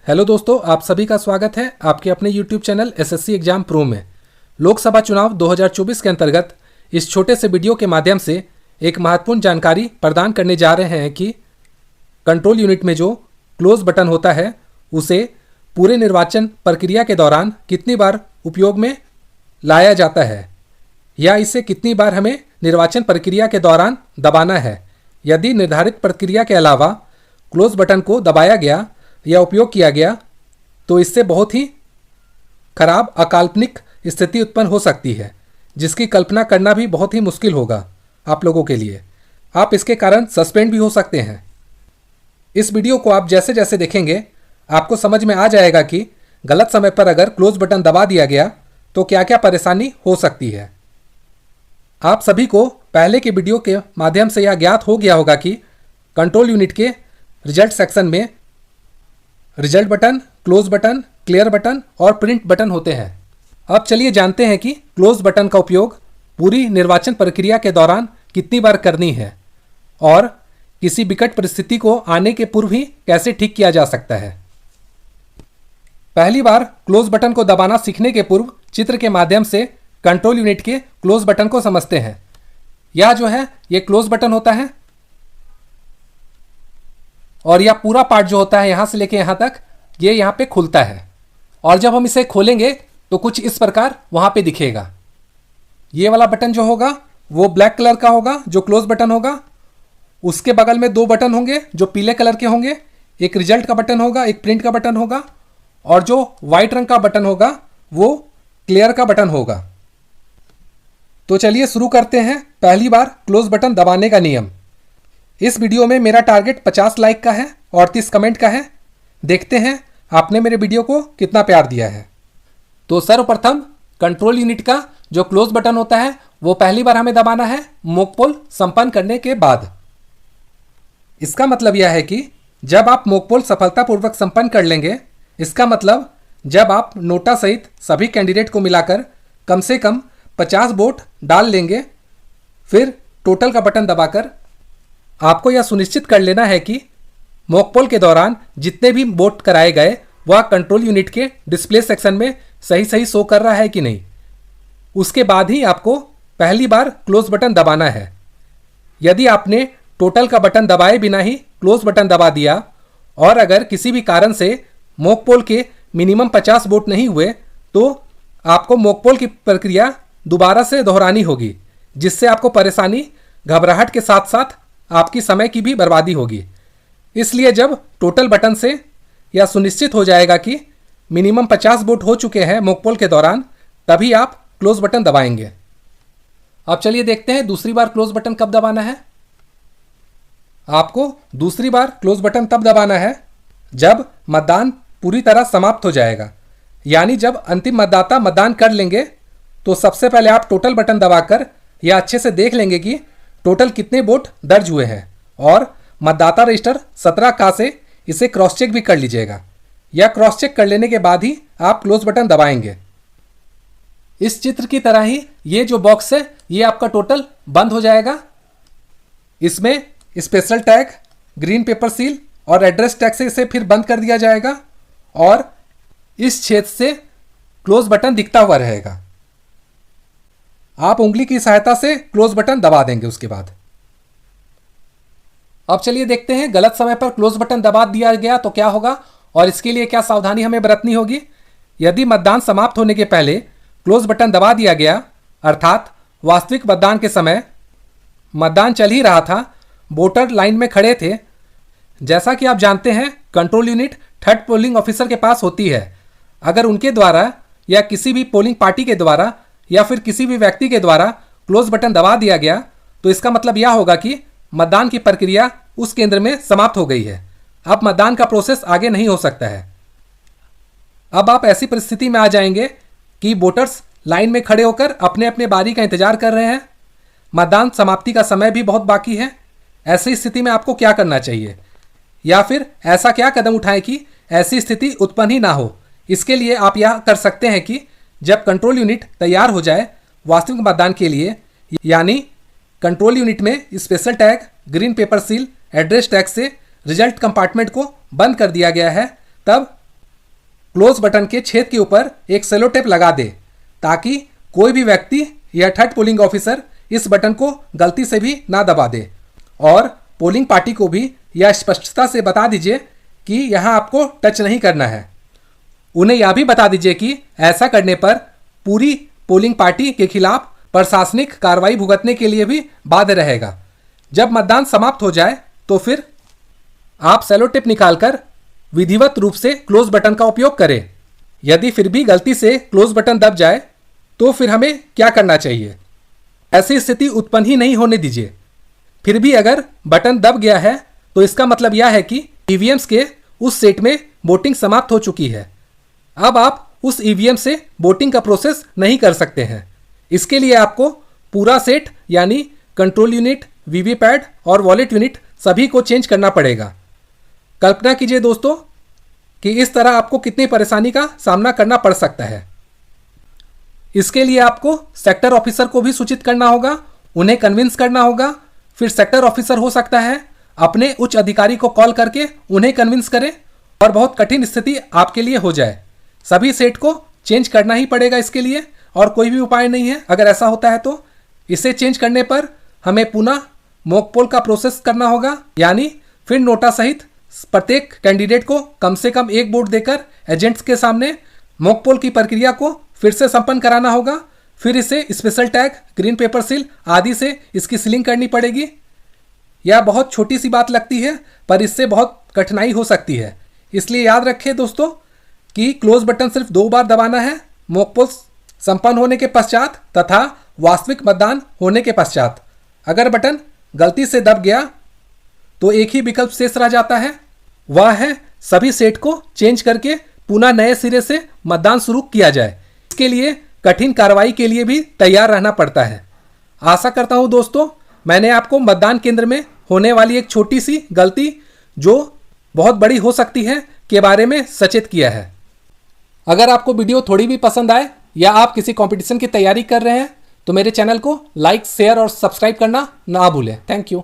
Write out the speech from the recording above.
Hello दोस्तों, आप सभी का स्वागत है आपके अपने YouTube channel SSC exam pro में। लोकसभा चुनाव 2024 के अंतर्गत इस छोटे से वीडियो के माध्यम से एक महत्वपूर्ण जानकारी प्रदान करने जा रहे हैं कि कंट्रोल यूनिट में जो क्लोज बटन होता है उसे पूरे निर्वाचन प्रक्रिया के दौरान कितनी बार उपयोग में लाया जाता है या इसे कितनी बार हमें निर्वाचन प्रक्रिया के दौरान दबाना है। यदि निर्धारित प्रक्रिया के अलावा क्लोज बटन को दबाया गया या उपयोग किया गया तो इससे बहुत ही खराब अकाल्पनिक स्थिति उत्पन्न हो सकती है, जिसकी कल्पना करना भी बहुत ही मुश्किल होगा आप लोगों के लिए। आप इसके कारण सस्पेंड भी हो सकते हैं। इस वीडियो को आप जैसे जैसे देखेंगे आपको समझ में आ जाएगा कि गलत समय पर अगर क्लोज बटन दबा दिया गया तो क्या क्या परेशानी हो सकती है। आप सभी को पहले के वीडियो के माध्यम से यह ज्ञात हो गया होगा कि कंट्रोल यूनिट के रिजल्ट सेक्शन में result button, close button, clear button और प्रिंट बटन होते हैं। अब चलिए जानते हैं कि क्लोज बटन का उपयोग पूरी निर्वाचन प्रक्रिया के दौरान कितनी बार करनी है और किसी विकट परिस्थिति को आने के पूर्व ही कैसे ठीक किया जा सकता है। पहली बार क्लोज बटन को दबाना सीखने के पूर्व चित्र के माध्यम से कंट्रोल यूनिट के क्लोज बटन को समझते हैं। यह जो है ये क्लोज बटन होता है और यह पूरा पार्ट जो होता है यहां से लेके यहां तक ये यहां पे खुलता है और जब हम इसे खोलेंगे तो कुछ इस प्रकार वहां पे दिखेगा। ये वाला बटन जो होगा वो ब्लैक कलर का होगा जो क्लोज बटन होगा। उसके बगल में दो बटन होंगे जो पीले कलर के होंगे, एक रिजल्ट का बटन होगा, एक प्रिंट का बटन होगा और जो व्हाइट रंग का बटन होगा वो क्लियर का बटन होगा। तो चलिए शुरू करते हैं पहली बार क्लोज बटन दबाने का नियम। इस वीडियो में मेरा टारगेट 50 लाइक का है और 30 कमेंट का है। देखते हैं आपने मेरे वीडियो को कितना प्यार दिया है। तो सर्वप्रथम कंट्रोल यूनिट का जो क्लोज बटन होता है वो पहली बार हमें दबाना है मॉक पोल संपन्न करने के बाद। इसका मतलब यह है कि जब आप मॉक पोल सफलतापूर्वक संपन्न कर लेंगे, इसका मतलब जब आप नोटा सहित सभी कैंडिडेट को मिलाकर कम से कम 50 वोट डाल लेंगे, फिर टोटल का बटन दबाकर आपको यह सुनिश्चित कर लेना है कि मॉक पोल के दौरान जितने भी वोट कराए गए वह कंट्रोल यूनिट के डिस्प्ले सेक्शन में सही सही शो कर रहा है कि नहीं। उसके बाद ही आपको पहली बार क्लोज बटन दबाना है। यदि आपने टोटल का बटन दबाए बिना ही क्लोज बटन दबा दिया और अगर किसी भी कारण से मॉक पोल के मिनिमम 50 वोट नहीं हुए तो आपको मॉक पोल की प्रक्रिया दोबारा से दोहरानी होगी, जिससे आपको परेशानी, घबराहट के साथ साथ आपकी समय की भी बर्बादी होगी। इसलिए जब टोटल बटन से यह सुनिश्चित हो जाएगा कि मिनिमम 50 वोट हो चुके हैं मॉक पोल के दौरान, तभी आप क्लोज बटन दबाएंगे। अब चलिए देखते हैं दूसरी बार क्लोज बटन कब दबाना है। आपको दूसरी बार क्लोज बटन तब दबाना है जब मतदान पूरी तरह समाप्त हो जाएगा, यानी जब अंतिम मतदाता मतदान कर लेंगे तो सबसे पहले आप टोटल बटन दबाकर यह अच्छे से देख लेंगे कि टोटल कितने वोट दर्ज हुए हैं और मतदाता रजिस्टर 17 का से इसे क्रॉस चेक भी कर लीजिएगा। यह क्रॉस चेक कर लेने के बाद ही आप क्लोज बटन दबाएंगे। इस चित्र की तरह ही ये जो बॉक्स है ये आपका टोटल बंद हो जाएगा। इसमें special tag, green pepper seal और एड्रेस टैग से इसे फिर बंद कर दिया जाएगा और इस छेद से क्लोज बटन दिखता हुआ रहेगा। आप उंगली की सहायता से क्लोज बटन दबा देंगे उसके बाद। अब चलिए देखते हैं गलत समय पर क्लोज बटन दबा दिया गया तो क्या होगा और इसके लिए क्या सावधानी हमें बरतनी होगी। यदि मतदान समाप्त होने के पहले क्लोज बटन दबा दिया गया, अर्थात वास्तविक मतदान के समय मतदान चल ही रहा था, वोटर लाइन में खड़े थे, जैसा कि आप जानते हैं control unit third polling officer के पास होती है। अगर उनके द्वारा या किसी भी पोलिंग पार्टी के द्वारा या फिर किसी भी व्यक्ति के द्वारा क्लोज बटन दबा दिया गया तो इसका मतलब यह होगा कि मतदान की प्रक्रिया उस केंद्र में समाप्त हो गई है। अब मतदान का प्रोसेस आगे नहीं हो सकता है। अब आप ऐसी परिस्थिति में आ जाएंगे कि वोटर्स लाइन में खड़े होकर अपने अपने बारी का इंतजार कर रहे हैं। मतदान समाप्ति का समय भी बहुत बाकी है। ऐसी स्थिति में आपको क्या करना चाहिए या फिर ऐसा क्या कदम उठाएं कि ऐसी स्थिति उत्पन्न ही ना हो। इसके लिए आप यह कर सकते हैं कि जब कंट्रोल यूनिट तैयार हो जाए वास्तविक मतदान के लिए, यानी कंट्रोल यूनिट में special tag, green pepper seal, address tag से रिजल्ट कंपार्टमेंट को बंद कर दिया गया है, तब क्लोज बटन के छेद के ऊपर एक सेलो टेप लगा दे, ताकि कोई भी व्यक्ति या थर्ड पोलिंग ऑफिसर इस बटन को गलती से भी ना दबा दे। और पोलिंग पार्टी को भी यह स्पष्टता से बता दीजिए कि यहाँ आपको टच नहीं करना है। उन्हें यह भी बता दीजिए कि ऐसा करने पर पूरी पोलिंग पार्टी के खिलाफ प्रशासनिक कार्रवाई भुगतने के लिए भी बाध्य रहेगा। जब मतदान समाप्त हो जाए तो फिर आप सेलो टेप निकालकर विधिवत रूप से क्लोज बटन का उपयोग करें। यदि फिर भी गलती से क्लोज बटन दब जाए तो फिर हमें क्या करना चाहिए? ऐसी स्थिति उत्पन्न ही नहीं होने दीजिए। फिर भी अगर बटन दब गया है तो इसका मतलब यह है कि ईवीएम्स के उस सेट में वोटिंग समाप्त हो चुकी है। अब आप उस ईवीएम से वोटिंग का प्रोसेस नहीं कर सकते हैं। इसके लिए आपको पूरा सेट यानी कंट्रोल यूनिट, वीवीपैट और वॉलेट यूनिट सभी को चेंज करना पड़ेगा। कल्पना कीजिए दोस्तों कि इस तरह आपको कितनी परेशानी का सामना करना पड़ सकता है। इसके लिए आपको सेक्टर ऑफिसर को भी सूचित करना होगा, उन्हें कन्विंस करना होगा। फिर सेक्टर ऑफिसर हो सकता है अपने उच्च अधिकारी को कॉल करके उन्हें कन्विंस करें और बहुत कठिन स्थिति आपके लिए हो जाए। सभी सेट को चेंज करना ही पड़ेगा इसके लिए, और कोई भी उपाय नहीं है। अगर ऐसा होता है तो इसे चेंज करने पर हमें पुनः मॉक पोल का प्रोसेस करना होगा, यानी फिर नोटा सहित प्रत्येक कैंडिडेट को कम से कम एक वोट देकर एजेंट्स के सामने मॉक पोल की प्रक्रिया को फिर से संपन्न कराना होगा। फिर इसे special tag, green pepper seal आदि से इसकी सीलिंग करनी पड़ेगी। यह बहुत छोटी सी बात लगती है, पर इससे बहुत कठिनाई हो सकती है। इसलिए याद रखें दोस्तों कि क्लोज बटन सिर्फ 2 बार दबाना है, मॉक पोल संपन्न होने के पश्चात तथा वास्तविक मतदान होने के पश्चात। अगर बटन गलती से दब गया तो एक ही विकल्प शेष रह जाता है, वह है सभी सेट को चेंज करके पुनः नए सिरे से मतदान शुरू किया जाए। इसके लिए कठिन कार्रवाई के लिए भी तैयार रहना पड़ता है। आशा करता हूं दोस्तों मैंने आपको मतदान केंद्र में होने वाली एक छोटी सी गलती जो बहुत बड़ी हो सकती है के बारे में सचेत किया है। अगर आपको वीडियो थोड़ी भी पसंद आए या आप किसी कंपटीशन की तैयारी कर रहे हैं तो मेरे चैनल को लाइक, शेयर और सब्सक्राइब करना ना भूलें। Thank you.